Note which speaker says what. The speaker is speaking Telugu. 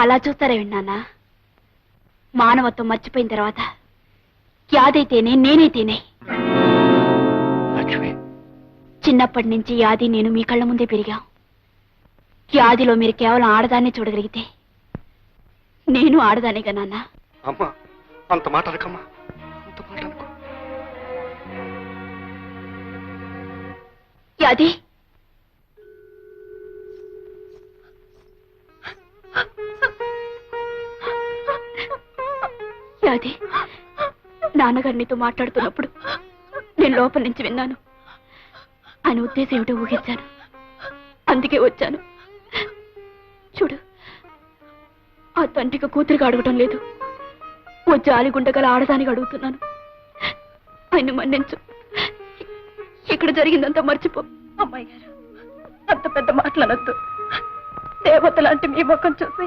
Speaker 1: అలా చూస్తారేమిటి నాన్న? మానవత్వం మర్చిపోయిన తర్వాత యాదైతేనే నేనైతేనే.
Speaker 2: లక్ష్మి,
Speaker 1: చిన్నప్పటి నుంచి యాది నేను మీ కళ్ళ ముందే పెరిగాం. యాదిలో మీరు కేవలం ఆడదాన్ని చూడగలిగితే నేను ఆడదానిగా నాన్న.
Speaker 2: అమ్మా, అంత మాట అనకమ్మా, అంత మాట అనుకో.
Speaker 1: యాది, యాది, నాన్నగారు నీతో మాట్లాడుతున్నప్పుడు నేను లోపల నుంచి విన్నాను. ఆయన ఉద్దేశం ఏమిటో ఊహించాను, అందుకే వచ్చాను. చూడు, ఆ తండ్రికి కూతురికి అడగటం లేదు, ఓ జాలిగుండగల ఆడదానికి అడుగుతున్నాను. ఆయన మన్నించు, ఇక్కడ జరిగిందంతా మర్చిపో.
Speaker 3: అమ్మాయి గారు, అంత పెద్ద మాట్లాడద్దు. దేవత లాంటి మీ ముఖం చూసి